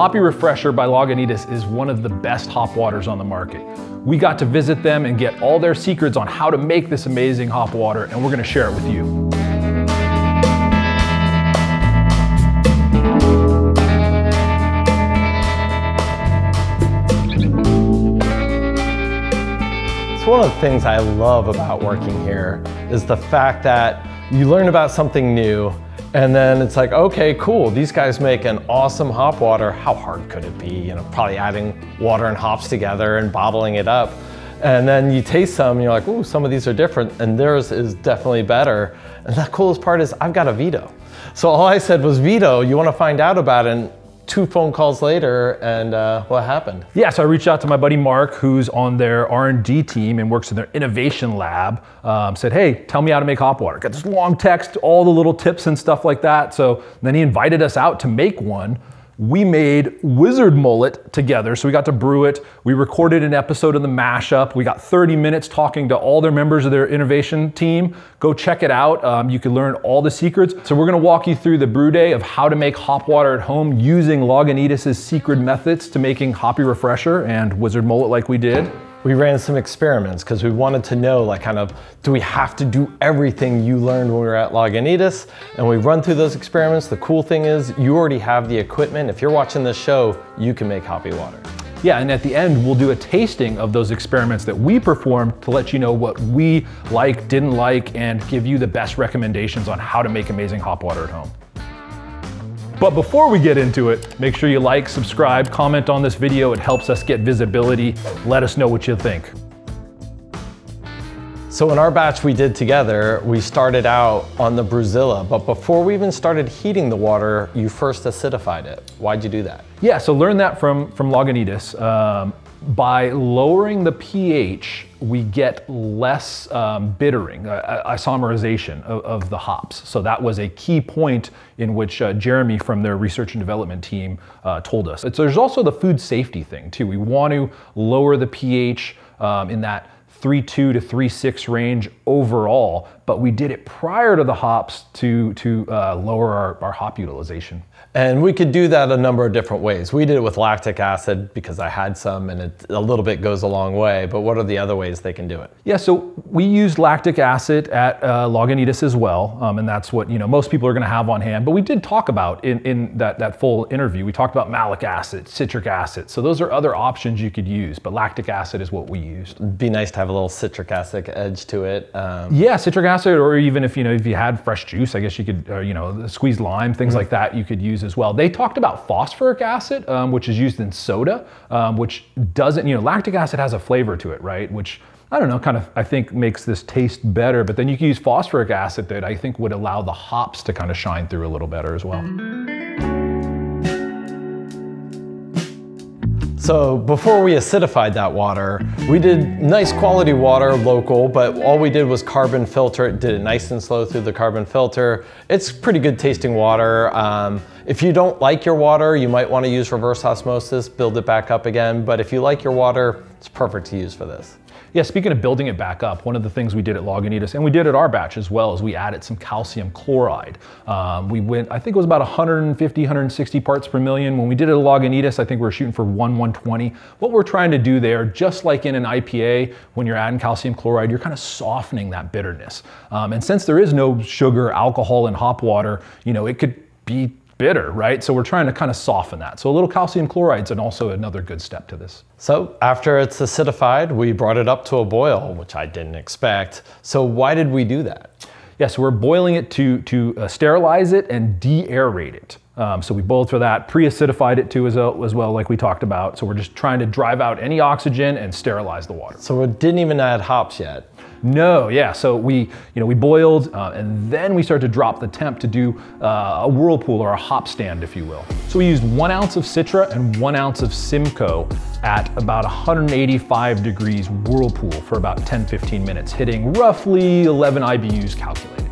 Hoppy Refresher by Lagunitas is one of the best hop waters on the market. We got to visit them and get all their secrets on how to make this amazing hop water, and we're gonna share it with you. One of the things I love about working here is the fact that you learn about something new and then it's like, okay, cool, these guys make an awesome hop water. How hard could it be? You know, probably adding water and hops together and bottling it up. And then you taste some and you're like, ooh, some of these are different and theirs is definitely better. And the coolest part is I've got a veto. So all I said was, veto, you want to find out about it? And 2 phone calls later, and what happened? Yeah, so I reached out to my buddy Mark, who's on their R&D team and works in their innovation lab. Said, hey, tell me how to make hop water. Got this long text, all the little tips and stuff like that. So then he invited us out to make one. We made Wizard Mullet together, so we got to brew it. We recorded an episode of the mashup. We got 30 minutes talking to all their members of their innovation team. Go check it out. You can learn all the secrets. So we're gonna walk you through the brew day of how to make hop water at home using Lagunitas' secret methods to making Hoppy Refresher and Wizard Mullet like we did. We ran some experiments because we wanted to know, like, kind of, do we have to do everything you learned when we were at Lagunitas? And we run through those experiments. The cool thing is you already have the equipment. If you're watching this show, you can make hoppy water. Yeah, and at the end, we'll do a tasting of those experiments that we performed to let you know what we like, didn't like, and give you the best recommendations on how to make amazing hop water at home. But before we get into it, make sure you like, subscribe, comment on this video. It helps us get visibility. Let us know what you think. So in our batch we did together, we started out on the Brewzilla, but before we even started heating the water, you first acidified it. Why'd you do that? Yeah, so learn that from Lagunitas. By lowering the pH, we get less bittering, isomerization of the hops. So that was a key point in which Jeremy from their research and development team told us. There's also the food safety thing too. We want to lower the pH in that 3.2 to 3.6 range overall, but we did it prior to the hops to lower our hop utilization. And we could do that a number of different ways. We did it with lactic acid because I had some, and a little bit goes a long way, but what are the other ways they can do it? Yeah, so we used lactic acid at Lagunitas as well, and that's what most people are gonna have on hand, but we did talk about in that full interview, we talked about malic acid, citric acid, so those are other options you could use, but lactic acid is what we used. It'd be nice to have a little citric acid edge to it. Yeah, citric acid, or even if you had fresh juice, I guess you could, squeezed lime, things like that you could use as well. They talked about phosphoric acid, which is used in soda, which doesn't, lactic acid has a flavor to it, right? Which, I don't know, I think makes this taste better, but then you can use phosphoric acid that I think would allow the hops to kind of shine through a little better as well. So before we acidified that water, we did nice quality water, local, but all we did was carbon filter it, did it nice and slow through the carbon filter. It's pretty good tasting water. If you don't like your water, you might want to use reverse osmosis, build it back up again. But if you like your water, it's perfect to use for this. Yeah, speaking of building it back up, one of the things we did at Lagunitas, and we did at our batch as well, is we added some calcium chloride. We went, I think it was about 150, 160 parts per million. When we did it at Lagunitas, I think we were shooting for 120. What we're trying to do there, just like in an IPA, when you're adding calcium chloride, you're kind of softening that bitterness. And since there is no sugar, alcohol in hop water, it could be bitter, right? So we're trying to kind of soften that. So a little calcium chloride is also another good step to this. So after it's acidified, we brought it up to a boil, which I didn't expect. So why did we do that? Yeah, so we're boiling it to sterilize it and de-aerate it. So we boiled for that, pre-acidified it too as well, like we talked about. So we're just trying to drive out any oxygen and sterilize the water. So it didn't even add hops yet? No, yeah, so we boiled and then we started to drop the temp to do a whirlpool or a hop stand, if you will. So we used 1 ounce of Citra and 1 ounce of Simcoe at about 185 degrees whirlpool for about 10-15 minutes, hitting roughly 11 IBUs calculated.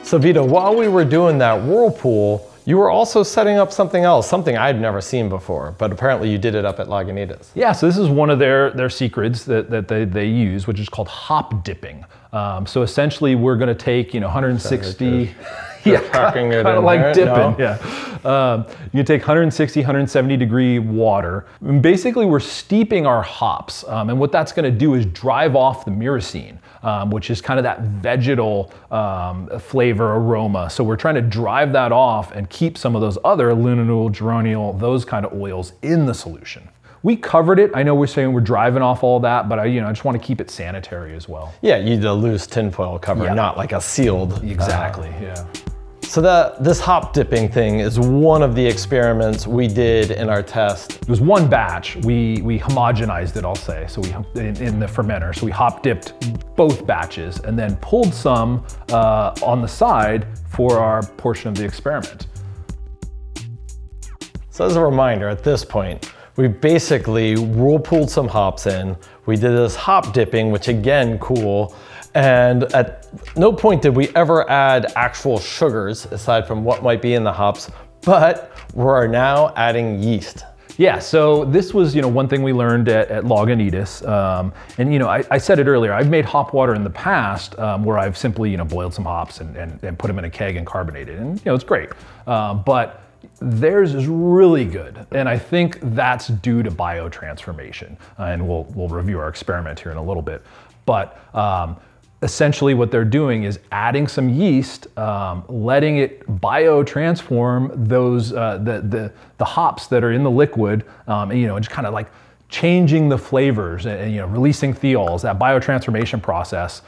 So Vito, while we were doing that whirlpool, you were also setting up something else, something I'd never seen before, but apparently you did it up at Lagunitas. Yeah, so this is one of their secrets that they use, which is called hop dipping. So essentially we're gonna take 160, cracking it kind in of like there. dipping. No? Yeah. You take 160, 170 degree water. And basically, we're steeping our hops. And what that's going to do is drive off the myrcene, which is kind of that vegetal flavor aroma. So we're trying to drive that off and keep some of those other linalool, geraniol, those kind of oils in the solution. We covered it. I know we're saying we're driving off all that, but I just want to keep it sanitary as well. Yeah, you need a loose tinfoil cover, not like a sealed. Exactly, yeah. So this hop dipping thing is one of the experiments we did in our test. It was one batch. We homogenized it, I'll say, so in the fermenter. So we hop dipped both batches and then pulled some on the side for our portion of the experiment. So as a reminder, at this point, we basically whirlpooled some hops in. We did this hop dipping, which again, cool. And at no point did we ever add actual sugars aside from what might be in the hops, but we're now adding yeast. Yeah, so this was one thing we learned at Lagunitas. And I said it earlier, I've made hop water in the past where I've simply boiled some hops and put them in a keg and carbonated. And it's great. But theirs is really good, and I think that's due to biotransformation. And we'll review our experiment here in a little bit. But essentially what they're doing is adding some yeast, letting it biotransform those the hops that are in the liquid, and just kind of like changing the flavors and releasing thiols. That biotransformation process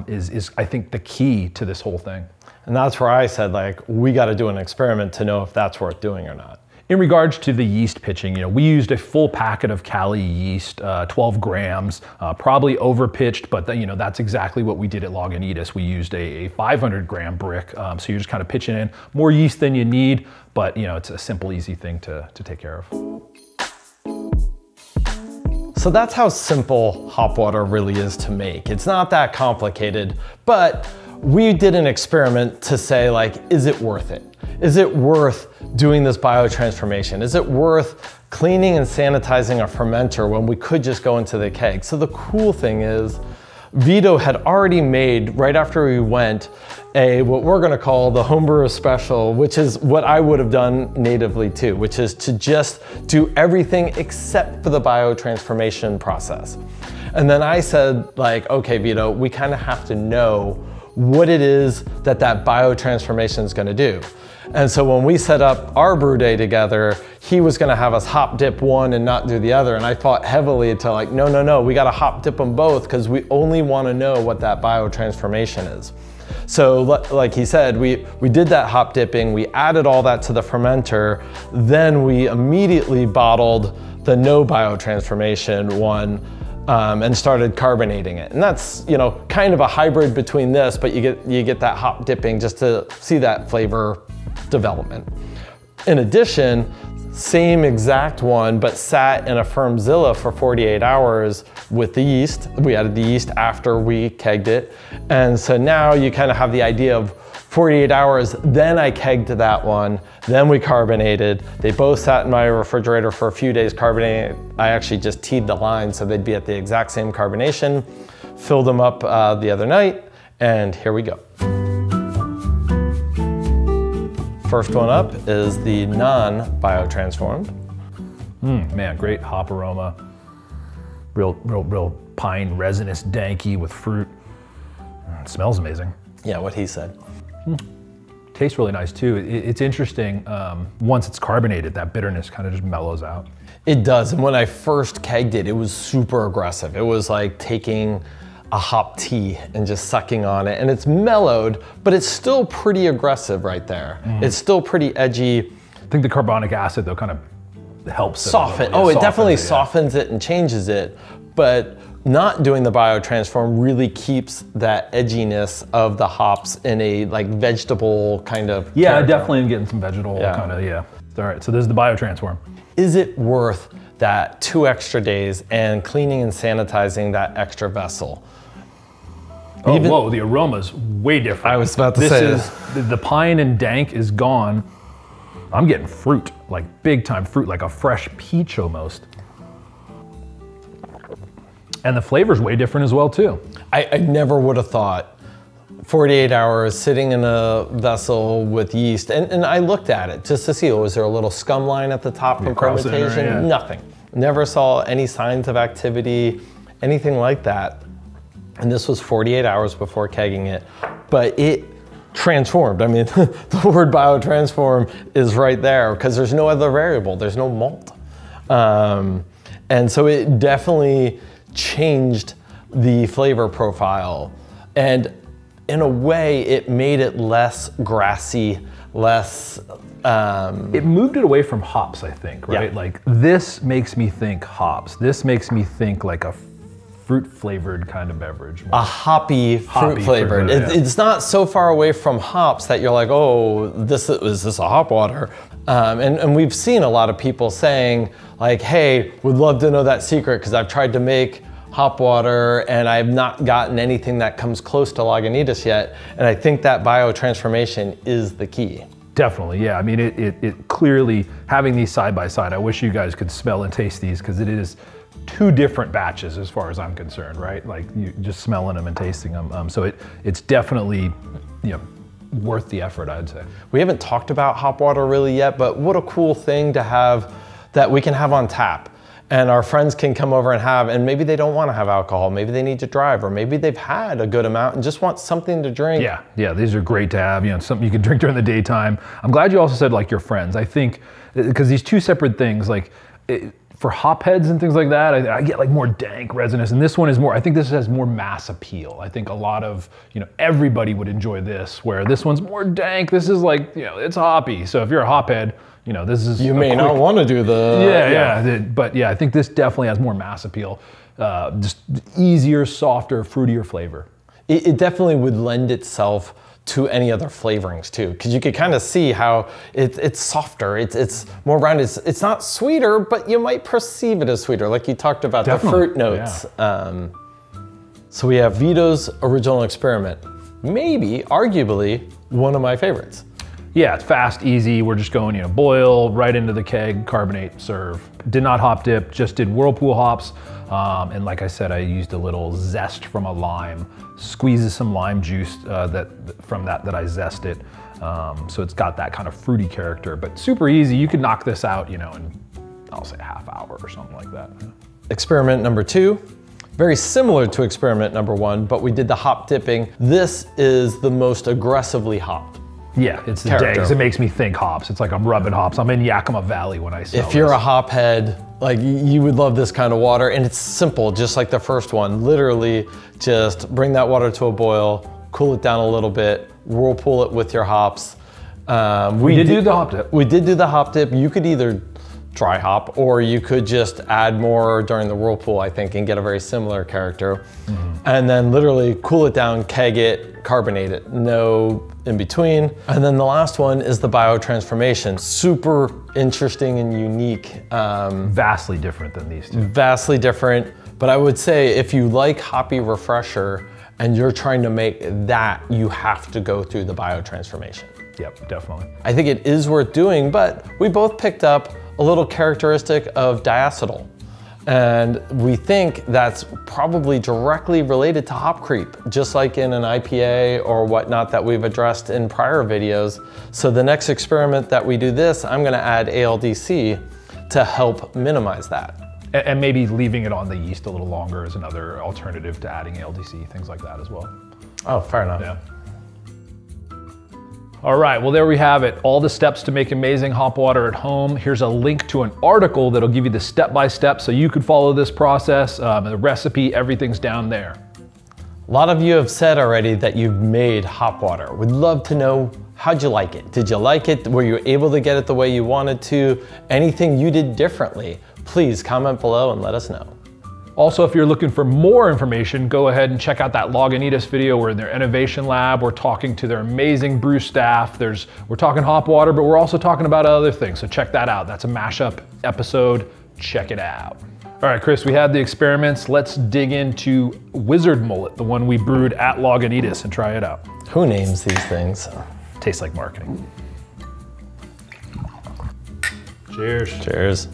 is I think the key to this whole thing. And that's where I said, like, we got to do an experiment to know if that's worth doing or not. In regards to the yeast pitching, we used a full packet of Cali yeast, 12 grams, probably over pitched, but that's exactly what we did at Lagunitas. We used a 500 gram brick, so you're just kind of pitching in more yeast than you need, but it's a simple, easy thing to take care of. So that's how simple hop water really is to make. It's not that complicated, but we did an experiment to say, like, is it worth it? Is it worth doing this biotransformation? Is it worth cleaning and sanitizing a fermenter when we could just go into the keg? So the cool thing is, Vito had already made, right after we went, what we're gonna call the Homebrew special, which is what I would have done natively too, which is to just do everything except for the biotransformation process. And then I said, like, okay, Vito, we kind of have to know what it is that biotransformation is gonna do. And so when we set up our brew day together, he was gonna have us hop dip one and not do the other. And I fought heavily to like, no, we gotta hop dip them both because we only wanna know what that biotransformation is. So like he said, we did that hop dipping, we added all that to the fermenter, then we immediately bottled the no biotransformation one and started carbonating it. And that's, kind of a hybrid between this, but you get that hop dipping just to see that flavor development. In addition, same exact one, but sat in a firmzilla for 48 hours with the yeast. We added the yeast after we kegged it. And so now you kind of have the idea of 48 hours, then I kegged that one, then we carbonated. They both sat in my refrigerator for a few days carbonated. I actually just teed the line so they'd be at the exact same carbonation, filled them up the other night, and here we go. First one up is the non-biotransformed. Man, great hop aroma. Real pine, resinous, danky with fruit. It smells amazing. Yeah, what he said. Tastes really nice too. It's interesting, once it's carbonated, that bitterness kind of just mellows out. It does, and when I first kegged it, it was super aggressive. It was like taking a hop tea and just sucking on it, and it's mellowed, but it's still pretty aggressive right there. It's still pretty edgy. I think the carbonic acid though kind of helps soften. It definitely softens it and changes it, but not doing the biotransform really keeps that edginess of the hops in a like vegetable kind of character. I definitely am getting some vegetable kind of, All right, so this is the biotransform. Is it worth that 2 extra days and cleaning and sanitizing that extra vessel? Oh, whoa, the aroma's way different. I was about to say the pine and dank is gone. I'm getting fruit, like big time fruit, like a fresh peach almost. And the flavor's way different as well too. I never would have thought 48 hours sitting in a vessel with yeast, and I looked at it just to see, was there a little scum line at the top from fermentation? Yeah. Nothing. Never saw any signs of activity, anything like that. And this was 48 hours before kegging it, but it transformed. I mean, the word biotransform is right there because there's no other variable, there's no malt. And so it definitely changed the flavor profile. And in a way, it made it less grassy, less... It moved it away from hops, I think, right? Yeah. Like this makes me think hops. This makes me think like a fruit flavored kind of beverage. A hoppy fruit flavored. Yeah. It's not so far away from hops that you're like, oh, is this a hop water? And we've seen a lot of people saying like, hey, would love to know that secret because I've tried to make hop water and I've not gotten anything that comes close to Lagunitas yet. And I think that biotransformation is the key. Definitely, yeah. I mean, it clearly, having these side by side, I wish you guys could smell and taste these because it is two different batches as far as I'm concerned, right? Like you just smelling them and tasting them. So it's definitely, you know, worth the effort, I'd say. We haven't talked about hop water really yet, but what a cool thing to have that we can have on tap. And our friends can come over and have, and maybe they don't want to have alcohol, maybe they need to drive, or maybe they've had a good amount and just want something to drink. Yeah, these are great to have, you know, something you can drink during the daytime. I'm glad you also said like your friends. I think, because these two separate things, like for hop heads and things like that, I get like more dank resinous, and this one is more, I think this has more mass appeal. I think a lot of, you know, everybody would enjoy this, where this one's more dank. This is like, you know, it's hoppy. So if you're a hop head, you know, this is... You may not want to do the... But yeah, I think this definitely has more mass appeal. Just easier, softer, fruitier flavor. It definitely would lend itself to any other flavorings too, because you could kind of see how it's softer, it's more rounded. It's not sweeter, but you might perceive it as sweeter, like you talked about the fruit notes. Yeah. So we have Vito's Original Experiment. Maybe, arguably, one of my favorites. Yeah, it's fast, easy. We're just going, you know, boil, right into the keg, carbonate, serve. Did not hop dip, just did Whirlpool hops. And like I said, I used a little zest from a lime, squeezes some lime juice from that I zested. So it's got that kind of fruity character, but super easy. You could knock this out, you know, in, I'll say half hour or something like that. Experiment number 2. Very similar to experiment number 1, but we did the hop dipping. This is the most aggressively hopped. Yeah, it's the days. It makes me think hops. It's like I'm rubbing hops. I'm in Yakima Valley when I smell If you're a hop head, like you would love this kind of water, and it's simple, just like the first one. Literally just bring that water to a boil, cool it down a little bit, whirlpool it with your hops. We did do the hop dip. We did do the hop dip. You could either dry hop, or you could just add more during the whirlpool, I think, and get a very similar character. And then literally cool it down, keg it, carbonate it, no in between. And then the last one is the biotransformation. Super interesting and unique. Vastly different than these two. Vastly different, but I would say if you like Hoppy Refresher and you're trying to make that, you have to go through the biotransformation. Yep, definitely. I think it is worth doing, but we both picked up a little characteristic of diacetyl. And we think that's probably directly related to hop creep, just like in an IPA or whatnot that we've addressed in prior videos. So the next experiment that we do this, I'm gonna add ALDC to help minimize that. And maybe leaving it on the yeast a little longer is another alternative to adding ALDC, things like that as well. Oh, fair enough. Yeah. All right, well, there we have it. All the steps to make amazing hop water at home. Here's a link to an article that'll give you the step-by-step so you could follow this process. The recipe, everything's down there. A lot of you have said already that you've made hop water. We'd love to know, how'd you like it? Did you like it? Were you able to get it the way you wanted to? Anything you did differently? Please comment below and let us know. Also, if you're looking for more information, go ahead and check out that Lagunitas video. We're in their innovation lab. We're talking to their amazing brew staff. We're talking hop water, but we're also talking about other things. So check that out. That's a mashup episode. Check it out. All right, Chris, we had the experiments. Let's dig into Wizard Mullet, the one we brewed at Lagunitas, and try it out. Who names these things? Tastes like marketing. Cheers. Cheers.